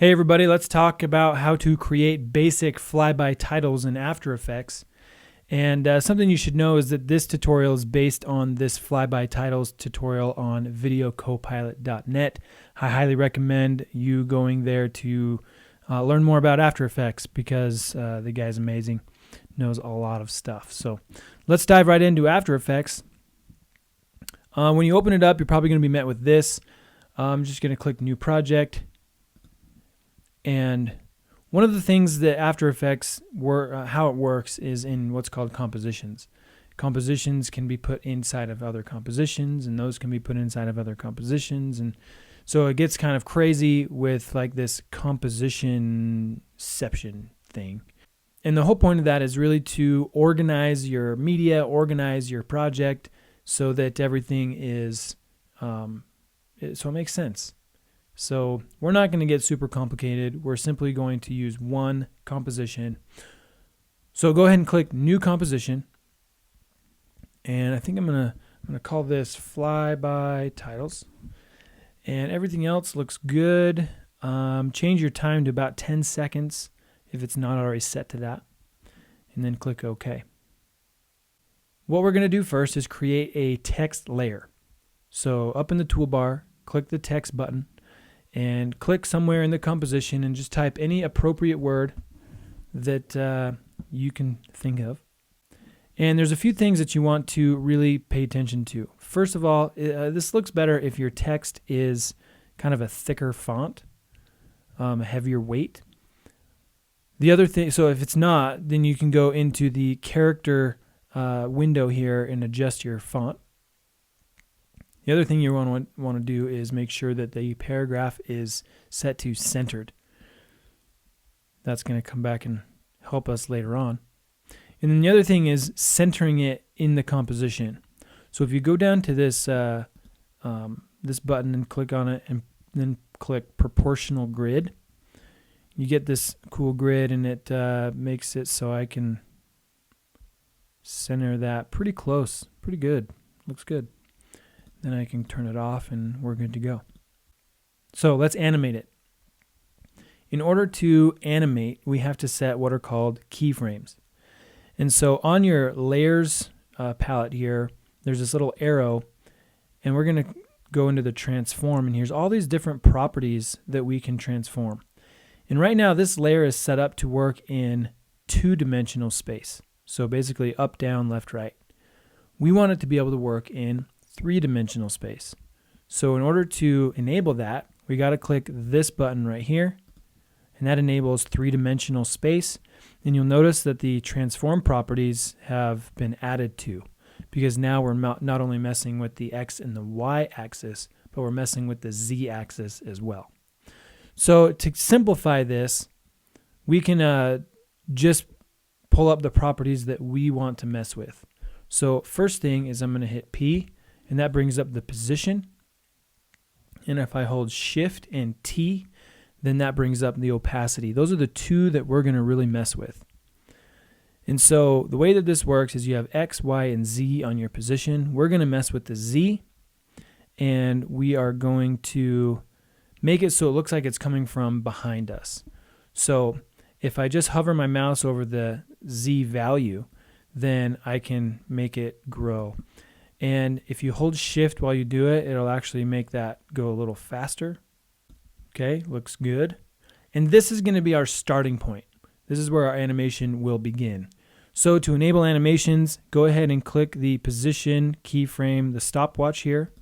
Hey everybody, let's talk about how to create basic flyby titles in After Effects. And something you should know is that this tutorial is based on this flyby titles tutorial on videocopilot.net. I highly recommend you going there to learn more about After Effects because the guy's amazing, knows a lot of stuff. So let's dive right into After Effects. When you open it up, you're probably going to be met with this. I'm just going to click New Project. And one of the things that After Effects, how it works is in what's called compositions. Compositions can be put inside of other compositions, and those can be put inside of other compositions. And so it gets kind of crazy with like this compositionception thing. And the whole point of that is really to organize your media, organize your project so that everything is, so it makes sense. So we're not going to get super complicated. We're simply going to use one composition. So go ahead and click New Composition. And I think I'm going to call this Flyby Titles. And everything else looks good. Change your time to about 10 seconds if it's not already set to that. And then click OK. What we're going to do first is create a text layer. So up in the toolbar, click the text button. And click somewhere in the composition and just type any appropriate word that you can think of. And there's a few things that you want to really pay attention to. First of all, this looks better if your text is kind of a thicker font, a heavier weight. The other thing, so if it's not, then you can go into the character window here and adjust your font. The other thing you want to do is make sure that the paragraph is set to centered. That's going to come back and help us later on. And then the other thing is centering it in the composition. So if you go down to this this button and click on it and then click Proportional Grid, you get this cool grid, and it makes it so I can center that pretty close, pretty good. Looks good. Then I can turn it off and we're good to go. So let's animate it. In order to animate, we have to set what are called keyframes. And so on your layers palette here, there's this little arrow, and we're going to go into the transform, and here's all these different properties that we can transform. And right now this layer is set up to work in two-dimensional space. So basically up, down, left, right. We want it to be able to work in three-dimensional space. So in order to enable that, we got to click this button right here, and that enables three-dimensional space. And you'll notice that the transform properties have been added to, because now we're not only messing with the X and the Y axis, but we're messing with the Z axis as well. So to simplify this, we can just pull up the properties that we want to mess with. So first thing is I'm going to hit P, and that brings up the position. And if I hold Shift and T, then that brings up the opacity. Those are the two that we're going to really mess with. And so the way that this works is you have X, Y, and Z on your position. We're going to mess with the Z, and we are going to make it so it looks like it's coming from behind us. So if I just hover my mouse over the Z value, then I can make it grow. And if you hold Shift while you do it, it'll actually make that go a little faster. Okay, looks good. And this is going to be our starting point. This is where our animation will begin. So to enable animations, go ahead and click the position keyframe, the stopwatch here,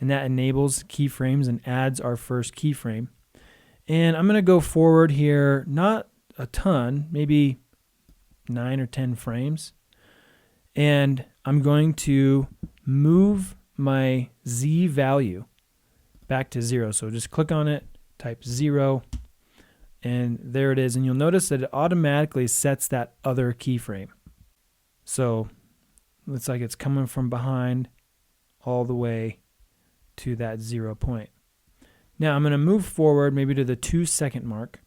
and that enables keyframes and adds our first keyframe. And I'm going to go forward here, not a ton, maybe 9 or 10 frames. And I'm going to move my Z value back to 0. So just click on it, type 0, and there it is. And you'll notice that it automatically sets that other keyframe. So looks like it's coming from behind all the way to that 0 point. Now I'm going to move forward maybe to the 2-second mark,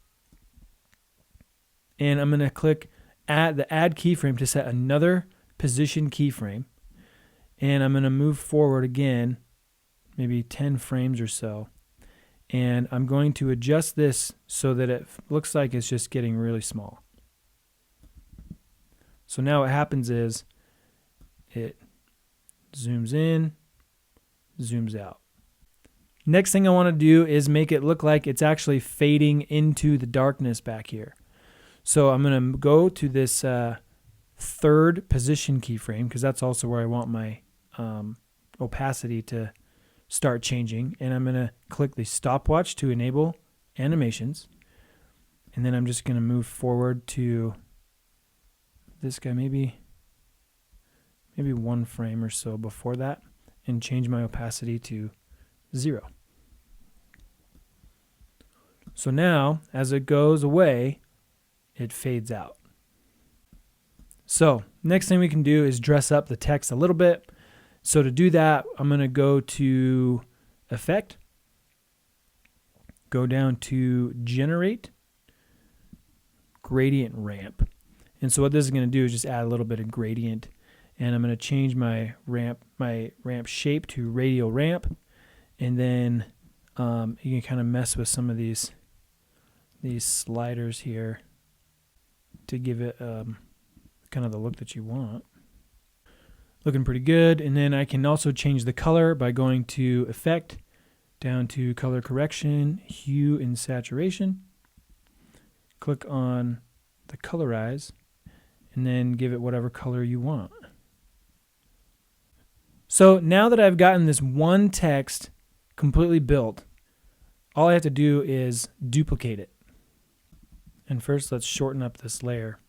and I'm going to click the add keyframe to set another position keyframe, and I'm going to move forward again maybe 10 frames or so, And I'm going to adjust this so that it looks like it's just getting really small. So now what happens is it zooms in, zooms out. Next thing I want to do is make it look like it's actually fading into the darkness back here. So I'm going to go to this third position keyframe, because that's also where I want my opacity to start changing. And I'm going to click the stopwatch to enable animations. And then I'm just going to move forward to this guy, maybe 1 frame or so before that, and change my opacity to 0. So now, as it goes away, it fades out. So next thing we can do is dress up the text a little bit. So to do that, I'm going to go to Effect, go down to Generate, Gradient Ramp. And so what this is going to do is just add a little bit of gradient. And I'm going to change my ramp shape to radial ramp. And then you can kind of mess with some of these sliders here to give it kind of the look that you want. Looking pretty good. And then I can also change the color by going to Effect, down to Color Correction, Hue and Saturation. Click on the Colorize, and then give it whatever color you want. So now that I've gotten this one text completely built, all I have to do is duplicate it. And first, let's shorten up this layer.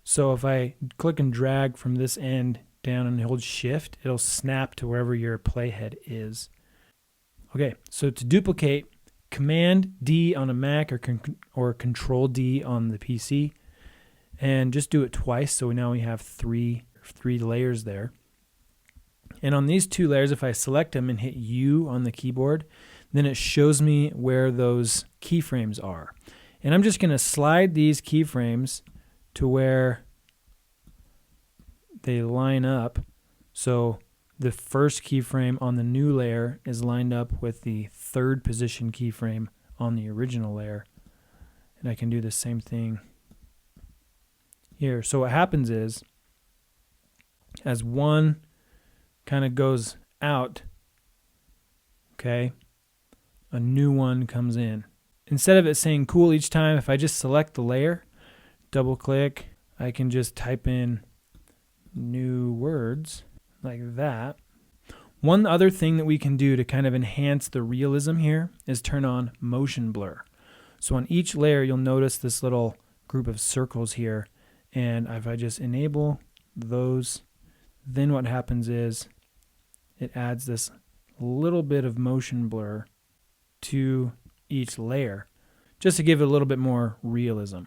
So if I click and drag from this end down and hold Shift, it'll snap to wherever your playhead is. Okay, so to duplicate, Command D on a Mac or Control D on the PC, and just do it twice. So now we have three layers there. And on these 2 layers, if I select them and hit U on the keyboard, then it shows me where those keyframes are. And I'm just going to slide these keyframes to where they line up. So the first keyframe on the new layer is lined up with the 3rd position keyframe on the original layer. And I can do the same thing here. So what happens is, as one kind of goes out, okay, a new one comes in. Instead of it saying cool each time, if I just select the layer, double click, I can just type in new words like that. One other thing that we can do to kind of enhance the realism here is turn on motion blur. So on each layer, you'll notice this little group of circles here. And if I just enable those, then what happens is it adds this little bit of motion blur to each layer, just to give it a little bit more realism.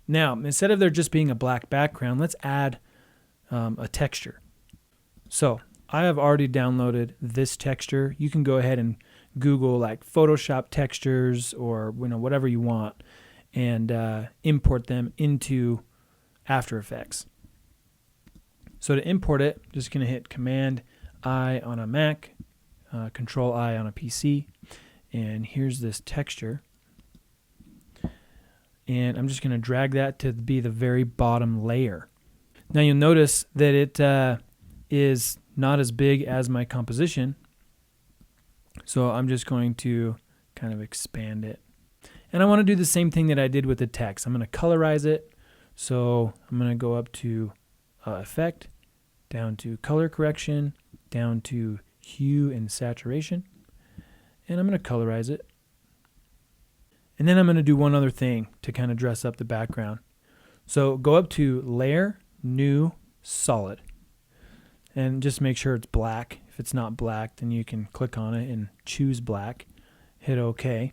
Now, instead of there just being a black background, let's add a texture. So I have already downloaded this texture. You can go ahead and Google like Photoshop textures or whatever you want, and import them into After Effects. So to import it, I'm just going to hit Command I on a Mac, Control I on a PC, and here's this texture. And I'm just going to drag that to be the very bottom layer. Now you'll notice that it is not as big as my composition. So I'm just going to kind of expand it. And I want to do the same thing that I did with the text. I'm going to colorize it. So I'm going to go up to Effect, down to Color Correction, down to Hue and Saturation. And I'm going to colorize it. And then I'm going to do one other thing to kind of dress up the background. So go up to Layer, New, Solid. And just make sure it's black. If it's not black, then you can click on it and choose black. Hit OK.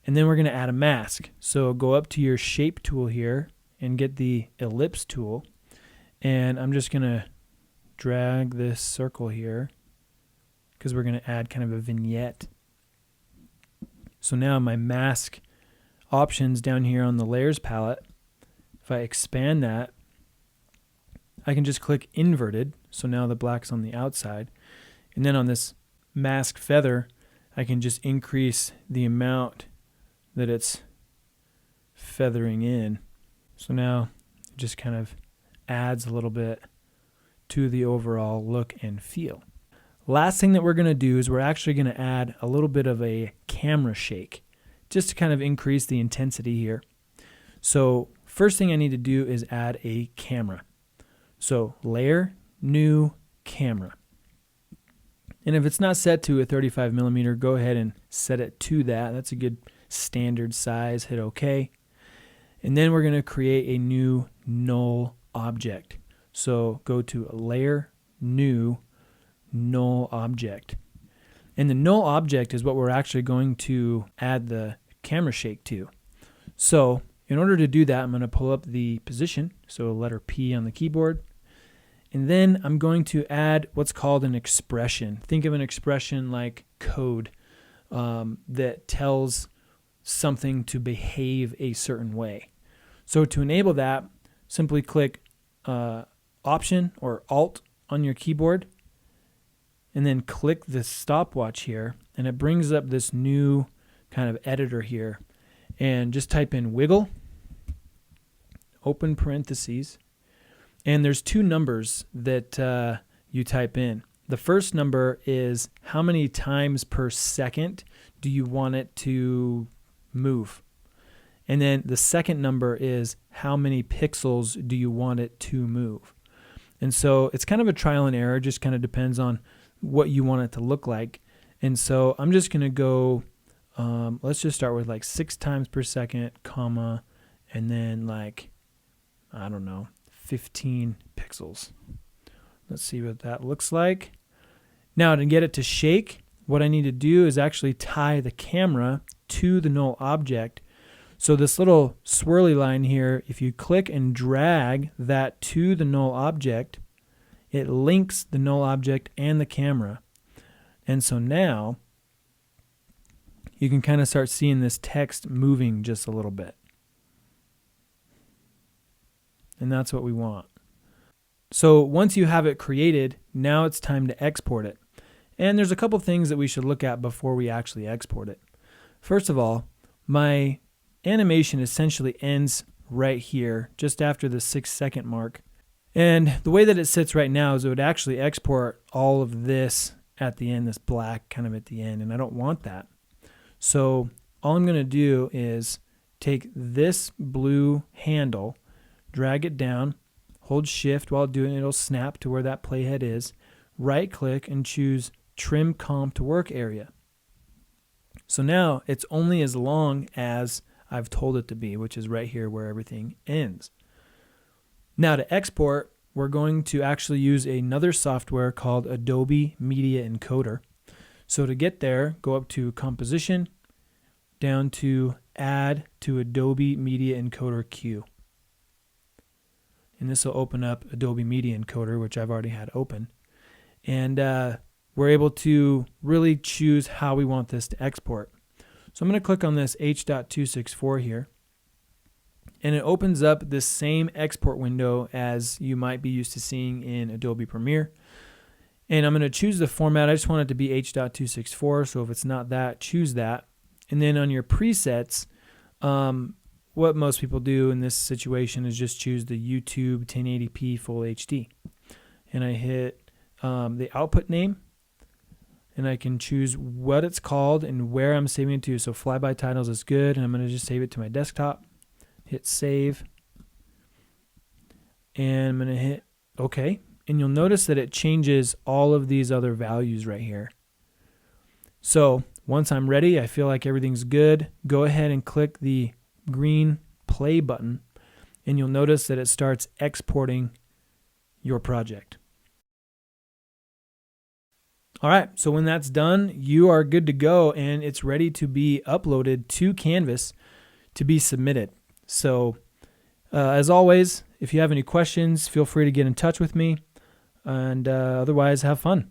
And then we're going to add a mask. So go up to your Shape tool here and get the Ellipse tool. And I'm just going to drag this circle here because we're going to add kind of a vignette. So now my mask options down here on the Layers palette, if I expand that, I can just click Inverted. So now the black's on the outside. And then on this mask feather, I can just increase the amount that it's feathering in. So now it just kind of adds a little bit to the overall look and feel. Last thing that we're going to do is we're actually going to add a little bit of a camera shake just to kind of increase the intensity here. So first thing I need to do is add a camera. So layer, new camera. And if it's not set to a 35 millimeter, go ahead and set it to that. That's a good standard size. Hit OK. And then we're going to create a new null object. So go to layer, new, null object. And the null object is what we're actually going to add the camera shake to. So in order to do that, I'm going to pull up the position, so letter P on the keyboard. And then I'm going to add what's called an expression. Think of an expression like code that tells something to behave a certain way. So to enable that, simply click Option or Alt on your keyboard, and then click the stopwatch here, and it brings up this new kind of editor here. And just type in wiggle, open parentheses, and there's two numbers that you type in. The first number is how many times per second do you want it to move. And then the second number is how many pixels do you want it to move. And so it's kind of a trial and error, just kind of depends on what you want it to look like. And so I'm just going to go, let's just start with like 6 times per second, comma, and then like, I don't know, 15 pixels. Let's see what that looks like. Now to get it to shake, what I need to do is actually tie the camera to the null object. So this little swirly line here, if you click and drag that to the null object, it links the null object and the camera. And so now you can kind of start seeing this text moving just a little bit. And that's what we want. So once you have it created, now it's time to export it. And there's a couple things that we should look at before we actually export it. First of all, my animation essentially ends right here, just after the 6-second mark. And the way that it sits right now is it would actually export all of this at the end, this black kind of at the end, and I don't want that. So all I'm going to do is take this blue handle, drag it down, hold shift while doing it, it'll snap to where that playhead is, right click and choose trim comp to work area. So now it's only as long as I've told it to be, which is right here where everything ends. Now to export, we're going to actually use another software called Adobe Media Encoder. So to get there, go up to Composition, down to Add to Adobe Media Encoder Queue. And this will open up Adobe Media Encoder, which I've already had open. And we're able to really choose how we want this to export. So I'm going to click on this H.264 here. And it opens up this same export window as you might be used to seeing in Adobe Premiere. And I'm going to choose the format. I just want it to be H.264, so if it's not that, choose that. And then on your presets, what most people do in this situation is just choose the YouTube 1080p Full HD. And I hit the output name, and I can choose what it's called and where I'm saving it to. So Flyby titles is good, and I'm going to just save it to my desktop. Hit save, and I'm going to hit OK. And you'll notice that it changes all of these other values right here. So once I'm ready, I feel like everything's good, go ahead and click the green play button, and you'll notice that it starts exporting your project. All right, so when that's done, you are good to go, and it's ready to be uploaded to Canvas to be submitted. So as always, if you have any questions, feel free to get in touch with me, and otherwise have fun.